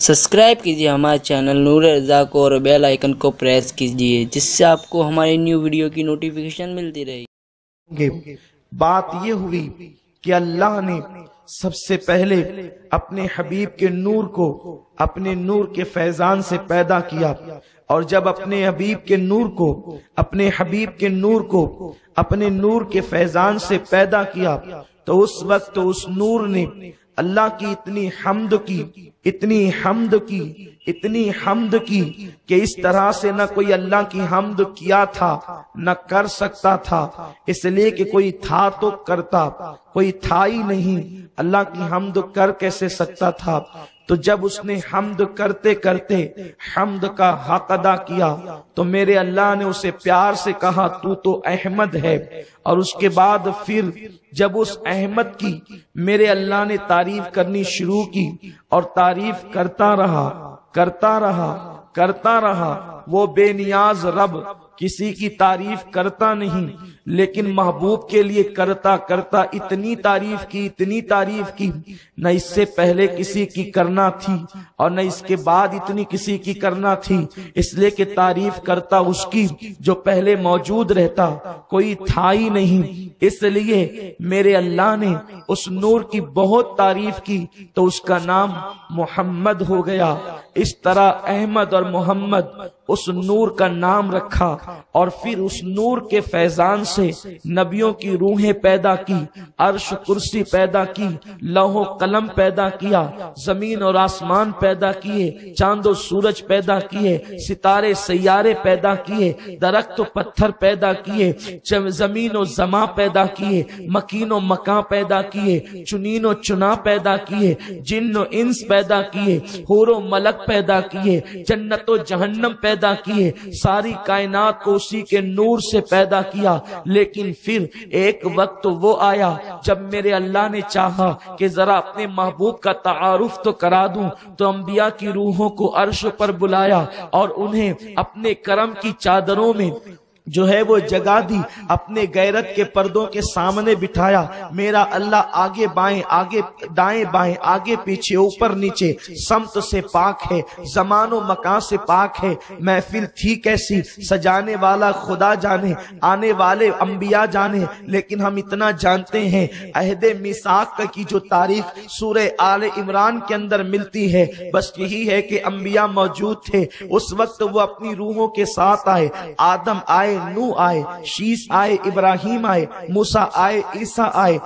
Subscribe कीजिए हमारे channel नूर रज़ा को और बेल आइकन को प्रेस कीजिए जिससे आपको हमारी न्यू वीडियो की नोटिफिकेशन मिलती रहेगी। बात ये हुई कि अल्लाह ने सबसे पहले अपने हबीब के नूर को अपने नूर के फैजान से पैदा किया, और जब अपने हबीब के नूर को अपने हबीब के नूर को अपने नूर के फैजान से पैदा किया तो उस वक्त उस नूर ने अल्लाह की इतनी हमद की, इतनी हमद की, इतनी हमद की कि इस तरह से न कोई अल्लाह की हमद किया था न कर सकता था, इसलिए कि कोई था तो करता, कोई था ही नहीं, अल्लाह की हमद कर कैसे सकता था। तो जब उसने हमद करते करते हमद का हक अदा किया तो मेरे अल्लाह ने उसे प्यार से कहा तू तो अहमद है, और उसके बाद फिर जब उस अहमद की मेरे अल्लाह ने तारीफ करनी शुरू की और तारीफ करता रहा करता रहा करता रहा। वो बेनियाज रब किसी की तारीफ करता नहीं, लेकिन महबूब के लिए करता करता इतनी तारीफ की, इतनी तारीफ की, न इससे पहले किसी की करना थी और न इसके बाद इतनी किसी की करना थी, इसलिए कि तारीफ करता उसकी जो पहले मौजूद रहता, कोई था ही नहीं। इसलिए मेरे अल्लाह ने उस नूर की बहुत तारीफ की तो उसका नाम मोहम्मद हो गया। इस तरह अहमद और मोहम्मद उस नूर का नाम रखा, और फिर उस नूर के फैजान से नबियों की रूहें पैदा की, अर्श कुर्सी पैदा की, लौह कलम पैदा किया, जमीन और आसमान पैदा किए, चांद और सूरज पैदा किए, सितारे सैयारे पैदा किए, दरख्त और पत्थर पैदा किए, जमीन और जमा पैदा किए, मकीन और मकां पैदा किए, चुनीन और चुना पैदा किए, जिन्न और इंस पैदा किए, हूर और मलक पैदा किए, जन्नत और जहन्नम पैदा किए, सारी कायनात को उसी के नूर से पैदा किया। लेकिन फिर एक वक्त वो आया जब मेरे अल्लाह ने चाहा कि जरा अपने महबूब का तारुफ तो करा दूं, तो अंबिया की रूहों को अर्श पर बुलाया और उन्हें अपने करम की चादरों में जो है वो जगा दी, अपने गैरत के पर्दों के सामने बिठाया। मेरा अल्लाह आगे बाएं, आगे दाएं बाएं, आगे पीछे, ऊपर नीचे समत से पाक है, जमानो मकान से पाक है। महफिल थी कैसी, सजाने वाला खुदा जाने, आने वाले अंबिया जाने, लेकिन हम इतना जानते हैं अहदे मिसाक की जो तारीख सूरह आले इमरान के अंदर मिलती है, बस यही है कि अंबिया मौजूद थे। उस वक्त वो अपनी रूहों के साथ आए, आदम आए, नू आए, शीस आए, इब्राहिम आए, मूसा आए, ईसा आए,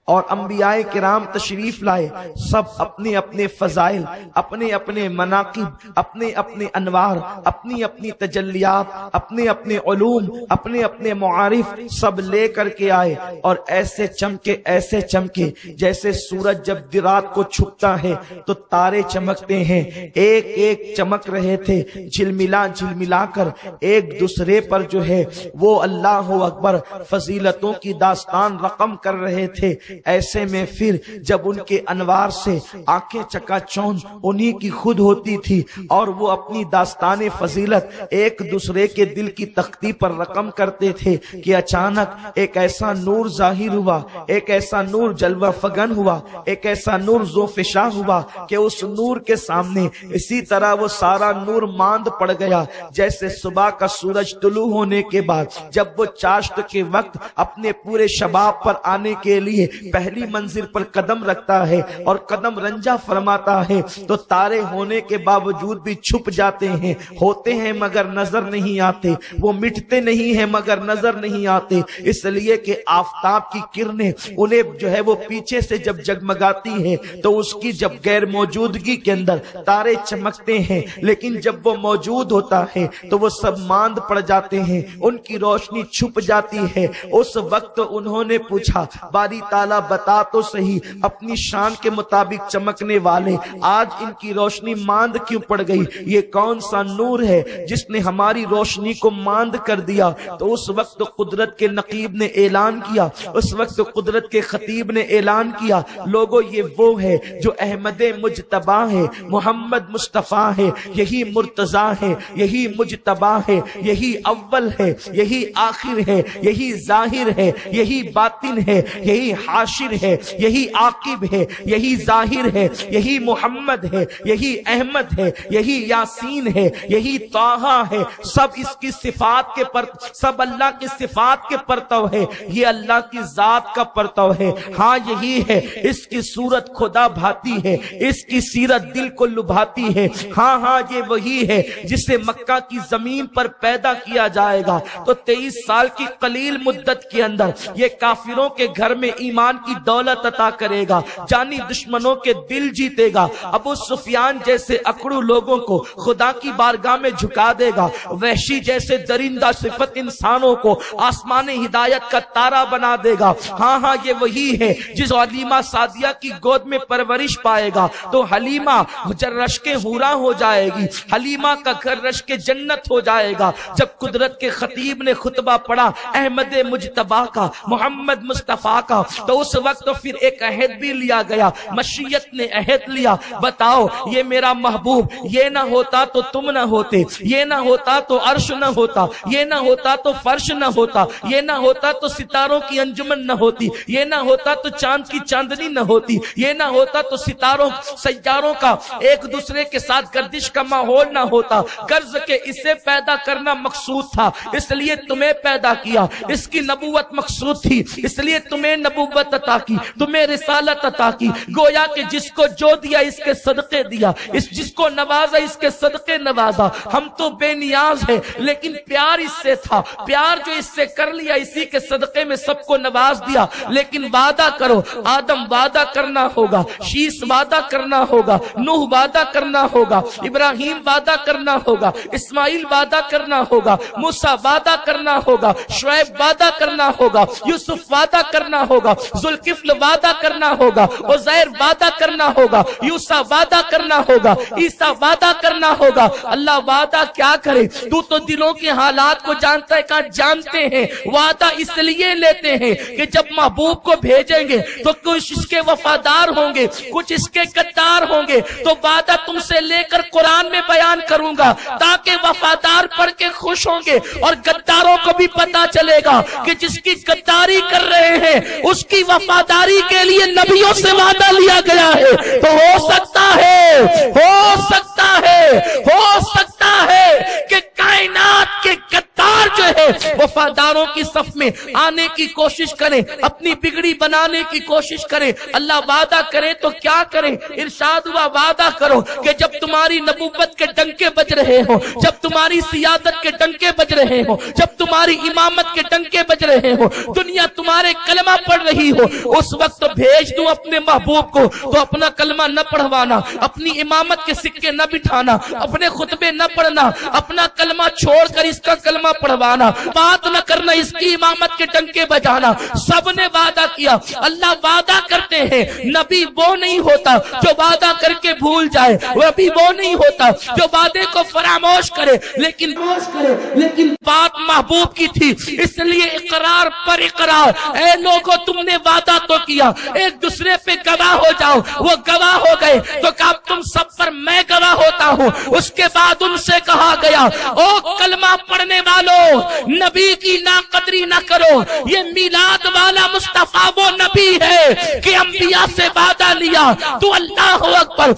और अंबियाए किराम तशरीफ लाए। सब अपने अपने फजाइल, अपने अपने मनाकिब, अपने अपने अनवार, अपनी अपनी तजल्लियात, अपने अपने उलूम, अपने अपने मुआरिफ सब ले करके आए, और ऐसे चमके जैसे सूरज जब रात को छुपता है तो तारे चमकते हैं, एक एक चमक रहे थे, झिलमिला झिलमिला कर एक दूसरे पर जो है वो अल्लाह अकबर फजीलतों की दास्तान रकम कर रहे थे। ऐसे में फिर जब उनके अनवार से आंखें चकाचौंध उन्हीं की खुद होती थी, और वो अपनी दास्ताने फजीलत एक दूसरे के दिल की तख्ती पर रकम करते थे कि अचानक एक ऐसा नूर जाहिर हुआ, एक ऐसा नूर जलवा फगन हुआ, एक ऐसा नूर ज़ोफ़िशा हुआ कि उस नूर के सामने इसी तरह वो सारा नूर मांद पड़ गया, जैसे सुबह का सूरज तुलू होने के बाद जब वो चाश्त के वक्त अपने पूरे शबाब पर आने के लिए पहली मंजिल पर कदम रखता है और कदम रंजा फरमाता है, तो तारे होने के बावजूद भी छुप जाते हैं, होते हैं मगर नजर नहीं आते, वो मिटते नहीं हैं मगर नजर नहीं आते, इसलिए कि आफताब की किरणें उन्हें जो है वो पीछे से जब जगमगाती है तो उसकी जब गैर मौजूदगी के अंदर तारे चमकते हैं, लेकिन जब वो मौजूद होता है तो वो सब मांद पड़ जाते हैं, उनकी रोशनी छुप जाती है। उस वक्त उन्होंने पूछा बारी ताला बता तो सही, अपनी शान के मुताबिक चमकने वाले आज इनकी रोशनी मांद क्यों पड़ गई, ये कौन सा नूर है जिसने हमारी रोशनी को मांद कर दिया। तो उस वक्त कुदरत के नकीब ने ऐलान किया, उस वक्त कुदरत के खतीब ने ऐलान किया, लोगों ये वो है जो अहमद मुजतबा है, मोहम्मद मुस्तफा है, यही मुर्तजा है, यही मुजतबा है, यही अव्वल है, यही आखिर है, यही जाहिर है, यही बातिन है, यही हाशिर है, यही आकिब है, यही जाहिर है, यही मोहम्मद है, यही अहमद है, यही यासीन है, यही ताहा है। सब इसकी सिफात के पर, सब अल्लाह की सिफात के परतव है, ये अल्लाह की जात का परतव है। हाँ यही है, इसकी सूरत खुदा भाती है, इसकी सीरत दिल को लुभाती है। हाँ हाँ ये वही है जिसे मक्का की जमीन पर पैदा किया जाएगा तो 23 साल की कलील मुद्दत के अंदर ये काफिरों के घर में ईमान की दौलत अता करेगा, जानी दुश्मनों के दिल जीतेगा, अबू सुफियान जैसे अकड़ू लोगों को खुदा की बारगाह में झुका देगा, वहशी जैसे दरिंदा सिफत इंसानों को आसमान हिदायत का तारा बना देगा। हाँ हाँ ये वही है जिस हलीमा सादिया की गोद में परवरिश पाएगा तो हलीमा रश के हूरा हो जाएगी, हलीमा का घर रश के जन्नत हो जाएगा। जब कुदरत के खतीब ने खुतबा पढ़ा अहमद मुजतबा का, मोहम्मद मुस्तफा का, तो उस वक्त तो फिर एक अहद भी लिया गया, मशीयत ने अहद लिया, बताओ ये मेरा महबूब, ये ना होता तो तुम ना होते, ये ना होता तो अर्श ना होता, ये ना होता तो फर्श ना होता, ये ना होता तो सितारों की अंजुमन ना होती, ये ना होता तो चांद की चांदनी ना होती, ये ना होता तो सितारों सैयारों का एक दूसरे के साथ गर्दिश का माहौल ना होता। गर्ज के इसे पैदा करना मकसूद था इसलिए तुम्हें पैदा किया, इसकी नबूवत मकसूद थी इसलिए तुम्हें नबूवत अता की, तुम्हें रिसालत अता की। गोया कि जिसको जो दिया इसके सदके दिया, इस जिसको नवाजा इसके सदके नवाजा। हम तो बेनियाज है लेकिन प्यार इससे था, प्यार जो इससे कर लिया इसी के सदके में सबको नवाज दिया। लेकिन वादा करो, आदम वादा करना होगा, शीस वादा करना होगा, नूह वादा करना होगा, इब्राहिम वादा करना होगा, इस्माइल वादा करना होगा, मूसा वादा करना होगा, शुएब वादा करना होगा, यूसुफ वादा करना होगा, जुल्किफ्ल वादा करना होगा, उज़ैर वादा करना होगा, यूसा वादा करना होगा, ईसा वादा करना होगा। अल्लाह वादा क्या करे, तू तो दिलों के हालात को जानता है। कहा जानते हैं वादा इसलिए लेते हैं कि जब महबूब को भेजेंगे तो कुछ इसके वफादार होंगे, कुछ इसके गद्दार होंगे। तो वादा तुमसे लेकर कुरान में बयान करूंगा ताकि वफादार पढ़ के खुश होंगे और गद्दारों को भी पता चलेगा कि जिसकी गद्दारी कर रहे हैं उसकी वफादारी के लिए नबियों से वादा लिया गया है। तो हो सकता है, हो सकता है, हो सकता है कि कायनात के गद्दार जो है वफादारों की सफ में आने की कोशिश करें, अपनी बिगड़ी बनाने की कोशिश करें। अल्लाह वादा करे तो क्या करें, इरशाद हुआ वादा करो कि जब तुम्हारी नबूवत के डंके बज रहे हो, जब तुम्हारी सियादत के डंके बज रहे हो, जब तुम्हारी इमामत के डंके बज रहे हो, दुनिया तुम्हारे कलमा पढ़ रही हो, उस वक्त तो भेज दूं अपने महबूब को तो अपना कलमा न पढ़वाना, अपनी इमामत के सिक्के न बिठाना, अपने खुतबे न पढ़ना, अपना कलमा छोड़कर इसका कलमा पढ़वाना, बात न करना, इसकी इमामत के डंके बजाना। सबने वादा किया। अल्लाह वादा करते हैं, नबी वो नहीं होता जो वादा करके भूल जाए, नबी वो नहीं होता जो वादे को फरामोश करे, लेकिन बात महबूब की थी इसलिए इकरार पर इकरार। ऐ लोगों तुमने वादा तो किया, एक दूसरे पे गवाह हो जाओ। वो गवाह हो गए तो कहा तुम सब पर मैं गवाह होता हूँ। उसके बाद उनसे कहा गया ओ कलमा पढ़ने वालों, नबी की नाकदरी न करो, ये मिलाद वाला मुस्तफा वो नबी है कि अंबिया से वादा लिया तो अल्लाह अकबर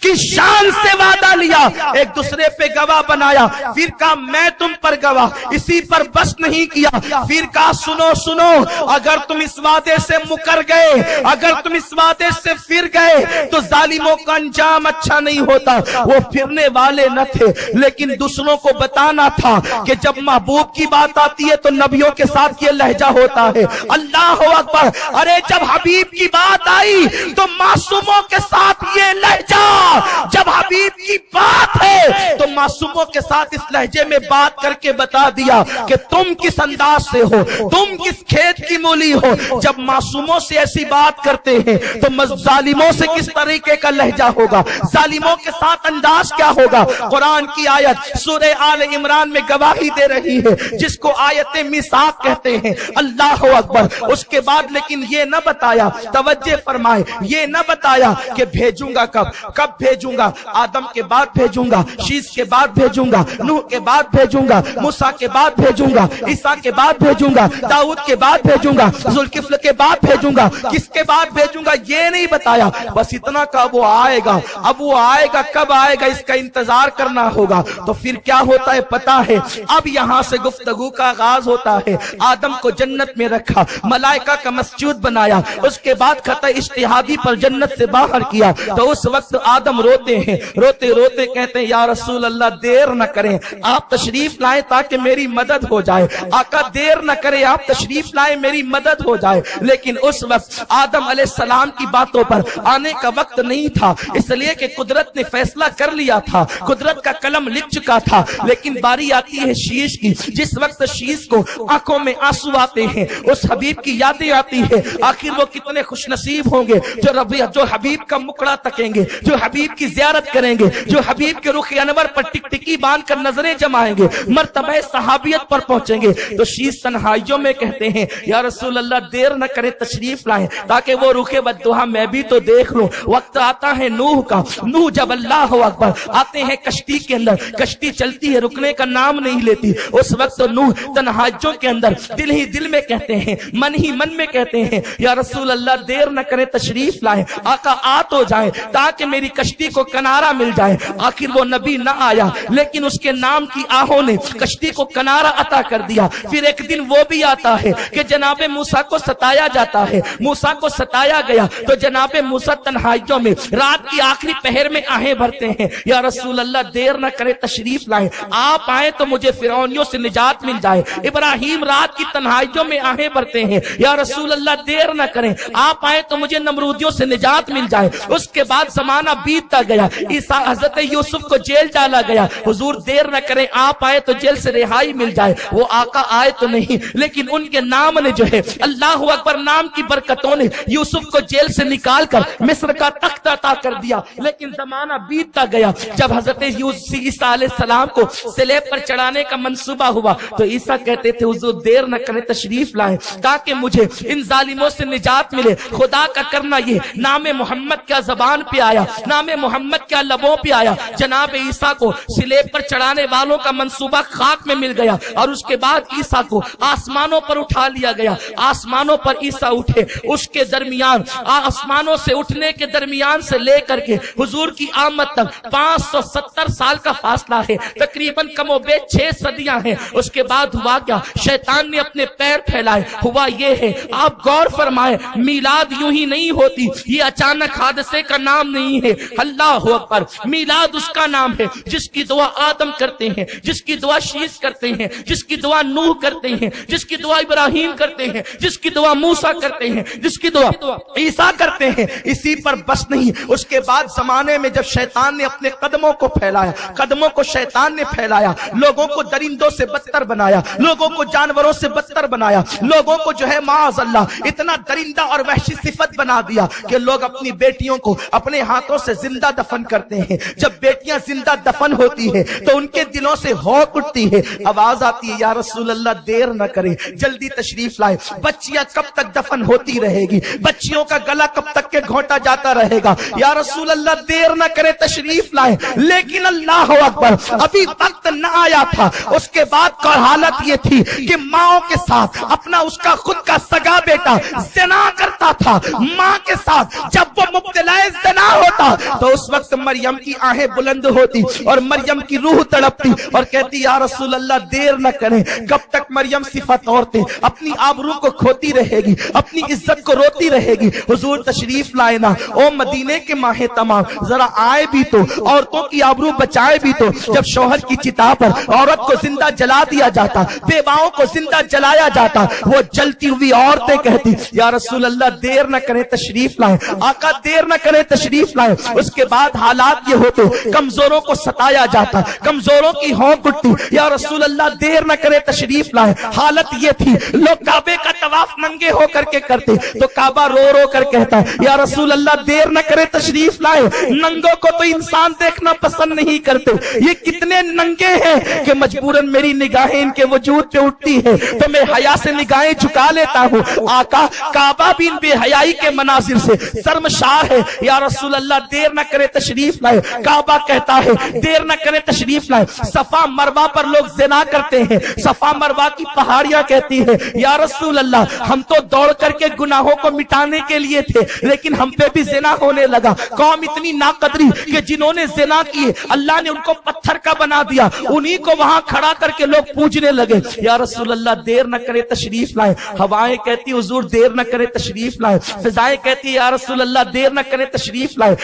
की शान से वादा लिया, एक दूसरे पे गवाह बनाया। फिर कहा मैं तुम पर गवाह, इसी पर बस नहीं किया, फिर कहा सुनो सुनो, अगर तुम इस वादे से मुकर गए, अगर तुम इस वादे से फिर गए तो जालिमों का अंजाम अच्छा नहीं होता। वो फिरने वाले न थे लेकिन दूसरों को बताना था कि जब महबूब की बात आती है तो नबियों के साथ ये लहजा होता है। अल्लाह अकबर। अरे जब हबीब की बात आई तो मासूमों के साथ ये लहजा, जब हबीब की बात है तो मासूमों के साथ इस लहजे में बात करके बता दिया कि तुम किस अंदाज से हो, तुम किस खेत की मूली हो। जब मासूमों से ऐसी बात करते हैं तो जालिमों से किस तरीके का लहजा होगा, जालिमों के साथ अंदाज क्या होगा। कुरान की आयत सूरह आल इमरान में गवाही दे रही है जिसको आयत मिसाक कहते हैं। अल्लाह अकबर। उसके बाद लेकिन ये न बताया, तवज्जो फरमाए, ये न बताया कि भेजूंगा कब भेजूंगा, आदम के बाद भेजूंगा, शीश के बाद भेजूंगा, नूह के बाद भेजूंगा, मूसा के बाद भेजूंगा, ईसा के बाद भेजूंगा, दाऊद के बाद भेजूंगा, जुल्किफ्ल के बाद भेजूंगा, किसके बाद भेजूंगा ये नहीं बताया, बस इतना का वो आएगा। अब वो आएगा, कब आएगा इसका इंतजार करना होगा। तो फिर क्या होता है पता है, अब यहां से गुफ्तगू का आगाज होता है। आदम को जन्नत में रखा, मलाइका का मस्जिद बनाया, उसके बाद खता इज्तिहादी पर जन्नत से बाहर किया। तो उस वक्त आदम रोते हैं, रोते रोते कहते हैं या रसूल अल्लाह देर न करें, आप तशरीफ लाएं ताकि मेरी मदद हो जाए। आका देर न करें, आप तशरीफ लाएं मेरी मदद हो जाए। लेकिन उस वक्त आदम अलैहिस्सलाम की बातों पर आने का वक्त नहीं था, इसलिए कि कुदरत ने फैसला कर लिया था, कुदरत का कलम लिख चुका था। लेकिन बारी आती है शीश की, जिस वक्त शीश को आंखों में आंसू आते हैं, उस हबीब की यादें आती है। आखिर वो कितने खुशनसीब होंगे जो हबीब का मुकड़ा तकेंगे, जो हबीब की जियारत करेंगे, जो हबीब के रुख अनवर पर टिकटिकी बांध कर नजरें जमाएंगे, मर्तबे सहाबियत पर पहुंचेंगे। तो शीश तन्हाइयों में कहते हैं या रसूल अल्लाह देर न करे, तशरीफ लाएं ताकि वो रुखे बद्दुआ मैं भी तो देख लूं। वक्त आता है नूह का, नूह जब अल्लाह अकबर आते हैं कश्ती के अंदर, कश्ती चलती है, रुकने का नाम नहीं लेती। उस वक्त नूह तन्हाइयों के अंदर दिल ही दिल में कहते हैं, मन ही मन में कहते हैं या रसूल अल्लाह देर न करे, तशरीफ लाएं, आका आ तो जाए ताकि मेरी कश्ती को किनारा मिल जाए। आखिर वो नबी न आया, लेकिन उसके नाम की आहों ने कश्ती को किनारा अता कर दिया। फिर एक दिन वो भी आता है कि जनाबे मूसा को सताया जाता है, मूसा को सताया गया तो जनाबे मूसा तन्हाइयों में रात की आखिरी पहर में आहें भरते हैं या रसूल अल्लाह देर न करे, तशरीफ लाएं, आप आए तो मुझे फिरौनियों से निजात मिल जाए। इब्राहिम रात की तन्हाइयों में आहें भरते हैं या रसूल अल्लाह देर न करें, आप आए तो मुझे नमरूदियों से निजात मिल जाए। उसके बाद जमाना बीतता गया, ईसा हजरत यूसुफ को जेल डाला गया, हुजूर देर न करें, आप आए तो जेल से रिहाई मिल जाए। वो आका आए तो नहीं, लेकिन उनके नाम ने जो है, अल्लाह अकबर नाम की बरकतों ने यूसुफ को जेल से निकाल कर मिस्र का तख्त अता कर दिया। लेकिन जमाना बीतता गया, जब हजरत ईसा अलैहिस्सलाम को स्लेब पर चढ़ाने का मंसूबा हुआ तो ईसा कहते थे हुजूर देर न करें, तशरीफ लाएं ताकि मुझे इन जालिमों से निजात मिले। खुदा का करना ये, नाम मोहम्मद क्या जबान पे आया, नाम मोहम्मद क्या लबों पे आया, जनाब ईसा को स्लेब पर चढ़ाने वालों का मंसूबा खाक में मिल गया। और उसके बाद ईसा को आसमानों पर उठा लिया गया, आसमानों पर ईसा उठे, उसके दरमियान आसमानों से उठने के दरमियान से लेकर के हुजूर की आमद तक 570 साल का फासला है, तकरीबन कमोबेश 6 सदियां हैं। उसके बाद हुआ क्या, शैतान ने अपने पैर फैलाए। हुआ ये है, आप गौर फरमाए, मीलाद यूं ही नहीं होती, ये अचानक हादसे का नाम नहीं है। अल्लाह अकबर, मीलाद उसका नाम है जिसकी दुआ आदम करते हैं, जिसकी दुआ शीश करते हैं, जिसकी दुआ नूह करते हैं, जिसकी दुआ इब्राहिम करते हैं, जिसकी दुआ मूसा करते हैं, जिसकी दुआ ईसा करते हैं। इसी पर बस नहीं, उसके बाद जमाने में जब शैतान ने अपने कदमों को फैलाया, कदमों को शैतान ने फैलाया, लोगों को दरिंदों से बदतर बनाया, लोगों को जानवरों से बदतर बनाया, लोगों को जो है माअज़ल्लाह इतना दरिंदा और वहशी सिफत बना दिया कि लोग अपनी बेटियों को अपने हाथों से जिंदा दफन करते हैं। जब बेटियां जिंदा दफन होती है तो उनके दिलों से हौक उठती है, आवाज आती है या रसूल अल्लाह देर न करें, जल्दी तशरीफ लाए। बच्चियां कब तक दफन होती रहेगी, बच्चियों का गला कब तक के घोंटा जाता रहेगा, या रसूल अल्लाह देर न करे, तशरीफ लाए। लेकिन अल्लाह अकबर, अभी वक्त न आया था। उसके बाद का हालत ये थी कि माओ के साथ अपना उसका खुद का सगा बेटा ज़िना करता था, माँ के साथ जब वो मुब्तलाए ज़िना होता तो उस वक्त मरियम की आहें बुलंद होती और मरियम की रूह तड़पती और कहती या रसूल अल्लाह देर न करें। कब तक मरियम सिफत औरतें अपनी आबरू को खोती रहेगी, अपनी इज्जत को रोती रहेगी। हुजूर तशरीफ लाए ना, ओ मदीने के माहे तमाम, जरा आए भी तो, औरतों की आबरू बचाए भी तो। जब शौहर की चिता पर औरत को जिंदा जला दिया जाता, बेवाओं को जिंदा जलाया जाता, वो जलती हुई औरतें कहती या रसूल अल्लाह देर न करें, तशरीफ लाएं, आका देर न करें, तशरीफ लाएं। उसके बाद हालात ये होते, कमजोरों को सताया जाता, कमजोरों की हौंक उठती, या रसूल अल्लाह देर न करें, तशरीफ लाएं। हालत ये थी, लोग काबे का तवाफ नंगे हो करके करते तो काबा रो रो कर कहता है या रसूल अल्लाह देर न करें, तशरीफ लाएं। नंगों को तो इंसान देखना पसंद नहीं करते, ये कितने नंगे हैं कि मजबूरन मेरी निगाहें इनके वजूद पे उठती है तो मैं हया से निगाहें झुका लेता हूँ। आका काबा भी इन बेहयाई के मनाजिर से शर्मशार है, या रसूल अल्लाह देर न करे, तशरीफ लाए। काबा कहता है دیر نہ کریں تشریف لائیں. صفا مروا پر لوگ زنا کرتے ہیں. صفا مروا کی پہاڑیاں کہتی ہے یا رسول اللہ ہم تو دوڑ کر کے گناہوں کو مٹانے کے لیے تھے لیکن ہم پہ بھی زنا ہونے لگا. قوم اتنی ناقدری کہ جنہوں نے زنا کیے اللہ نے ان کو پتھر کا بنا دیا, انہی کو وہاں کھڑا کر کے لوگ پوجنے لگے. یا رسول اللہ دیر نہ کرے تشریف لائیں. ہوائیں کہتی حضور دیر نہ کرے تشریف لائیں. فضائیں کہتی یا رسول اللہ دیر نہ کرے تشریف لائیں.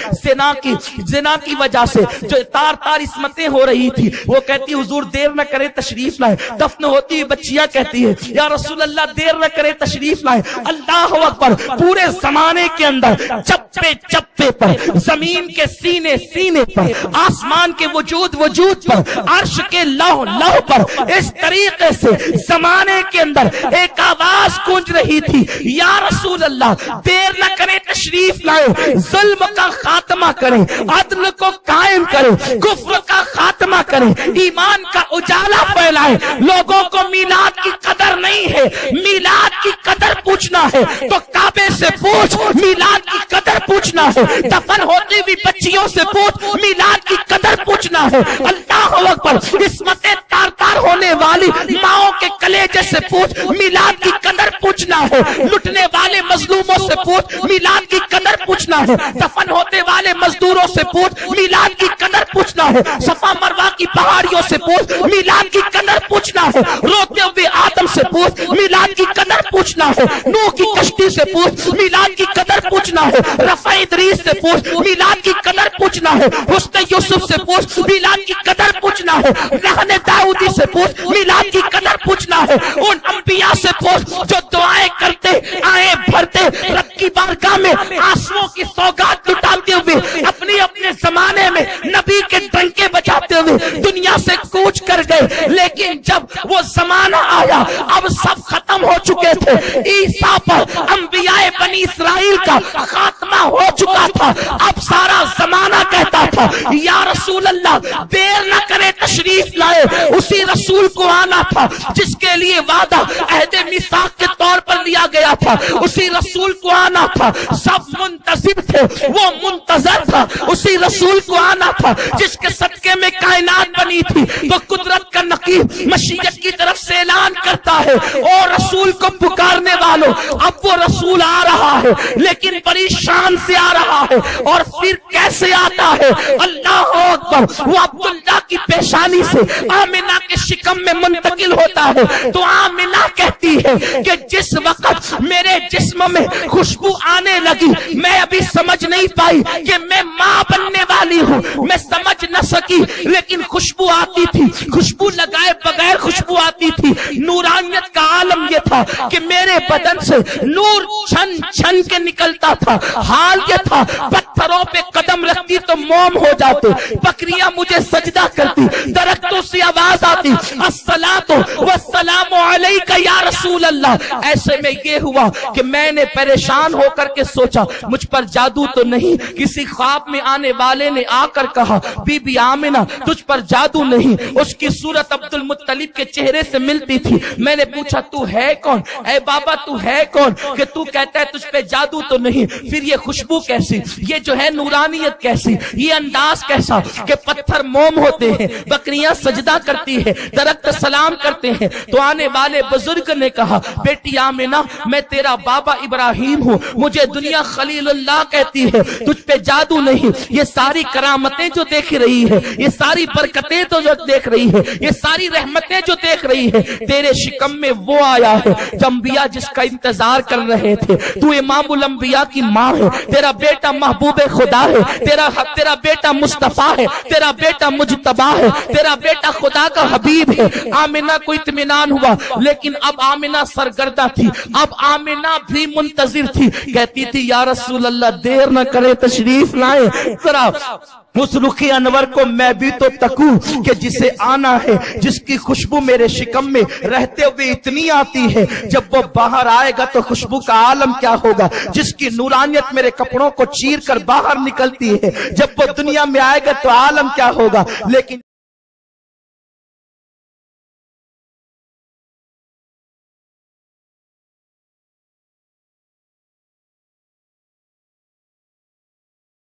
زنا کی وجہ سے جو تار تار عصمتیں ہو رہی تھی وہ کہتی حضور دیر نہ کرے تشریف لائیں. دفن ہوتی بچیاں کہتی ہے یا رسول اللہ دیر نہ کرے تشریف لائیں. اللہ اکبر, پورے زمانے کے اندر چپے چپے پر, زمین کے سینے سینے پر, آسمان کے وجود پر, عرش کے لوح لوح پر, اس طریقے سے زمانے کے اندر ایک آواز گونج رہی تھی یا رسول اللہ دیر نہ کریں تشریف لائیں. ظلم کا خاتمہ کریں, عدل کو قائم کریں, کفر کا خاتمہ کریں, ایمان کا اجالا پھیلائیں. لوگوں کو میلاد کی قدر نہیں ہے, میلاد کی قدر پوچھنا ہے تو کعبے سے پوچھ, میلاد کی قدر پوچھنا ہے دفن ہوتی ہوئی بچیوں سے پوچھ, میلاد کی قدر پوچھنا ہے. اللہ اکبر, عصمتیں تار تار ہونے والی ماؤں کے کلیجے سے پوچھ, میلاد کی قدر پوچھنا ہے. لٹنے والے مظلوموں سے پوچھ, میلاد کی قدر پوچھنا ہے. دفن ہوتے والے مزدوروں سے پوچھ, میلاد کی قدر پوچھنا ہے. صفا مروا کی پہاڑیوں سے پوچھ, میلاد کی قدر پوچھنا ہے. روتے ہوئے آدم سے پوچھ, میلاد کی قدر پوچھنا ہے. نوح کی کشتی سے پوچھ, میلاد کی قدر پوچھنا ہے. رفع ادریس سے پوچھ, میلاد کی قدر پوچھنا ہے. حسن یوسف سے پوچھ, میلاد کی قدر پوچھنا ہے. رہن داؤدی سے پوچھ, میلاد کی قدر پوچھنا ہے. ان انبیاء سے پوچھ جو دعائیں کرتے آئے بھرتے رب کی بارگاہ میں آنسوؤں کی سوگات لٹاتے ہوئے اپنے زمانے میں نبی کے ڈنکے بجاتے ہوئے دنیا سے کوچ کر گئے. لیکن جب وہ زمانہ آیا اب سب ختم ہو چکے تھے. عیسیٰ پر انبیاء بنی اسرائیل کا خاتمہ ہو چکا تھا. اب سارا زمانہ کہتا تھا یا رسول اللہ دیر نہ کرے تشریف لائے. اسی رسول کو آنا تھا جس کے لیے وعدہ عہد میثاق کے طور پر لیا گیا تھا. اسی رسول کو آنا تھا, سب منتظر تھے, وہ منتظر تھا. اسی رسول کو آنا تھا جس کے صدقے میں کائنات بنی تھی. تو قدرت کا نقیب مشیت کی طرف سے اعلان کرتا ہے اور رسول کو پکارنے والوں اب وہ رسول آ رہا ہے لیکن بڑی شان سے آ رہا ہے. اور پھر کیسے آتا ہے؟ اللہ اکبر, وہ عبداللہ کی پیشانی سے آمنہ کے شکم میں منتقل ہوتا ہے. تو آمنہ کہتی ہے کہ جس وقت میرے جسم میں خوشبو آنے لگی میں ابھی سمجھ نہیں پائی کہ میں ماں بننے والی ہوں, میں سمجھ نہ سکی لیکن خوشبو آتی تھی, خوشبو لگائے بغیر خوشبو آتی تھی. نورانیت کا عالم یہ تھا کہ میرے بدن سے نور چھن چھن کے نکلتا تھا. حال یہ تھا پتھروں پہ قدم رکھتی تو موم ہو جاتے, بکریاں مجھے سجدہ کرتی, درختوں سے آواز آتی الصلاۃ والسلام علیک یا رسول اللہ. ایسے میں یہ ہوا کہ میں نے پریشان ہو کر کے سوچا مجھ پر جادو تو نہیں. کسی خواب میں آنے والے نے آ کر کہا بی بی آمنہ تجھ پر جادو نہیں. اس کی صورت عبد المطلب کے چہرے سے ملتی تھی. میں نے پوچھا تو ہے کون؟ اے بابا تو ہے کون کہ تو کہتا ہے تجھ پہ جادو تو نہیں؟ پھر یہ خوشبو کیسی, یہ جو ہے نورانیت کیسی, یہ انداز کیسا کہ پتھر موم ہوتے ہیں, بکریاں سجدہ کرتی ہے, درخت سلام کرتے ہیں. تو آنے والے بزرگ نے کہا بیٹی آمنہ میں تیرا بابا ابراہیم ہوں, مجھے دنیا خلیل اللہ کہتی ہے, تجھ پہ جادو نہیں. یہ ساری کرامتیں جو دیکھ رہی ہے, یہ ساری برکتیں تو جو دیکھ رہی ہے, یہ ساری رحمتیں جو دیکھ رہی ہے, تیرے شکم میں وہ آیا ہے جو انبیاء جس کا انتظار کر رہے تھے. تو امام الانبیاء کی ماں ہے, تیرا بیٹا محبوب خدا ہے, تیرا بیٹا مصطفیٰ ہے, تیرا بیٹا مجتبیٰ ہے, تیرا بیٹا خدا کا حبیب ہے. آمنہ کو اطمینان ہوا لیکن اب آمنہ سرگردہ تھی, اب آمنہ بھی منتظر تھی. کہتی تھی یا رسول اللہ دیر نہ کرے تشریف لائیں, ذرا اس رخ انور کو میں بھی تو تکوں کہ جسے آنا ہے, جس کی خوشبو میرے شکم میں رہتے ہوئے اتنی آتی ہے, جب وہ باہر آئے گا تو خوشبو کا عالم کیا ہوگا. جس کی نورانیت میرے کپڑوں کو چیر کر باہر نکلتی ہے, جب وہ دنیا میں آئے گا تو عالم کیا ہوگا. لیکن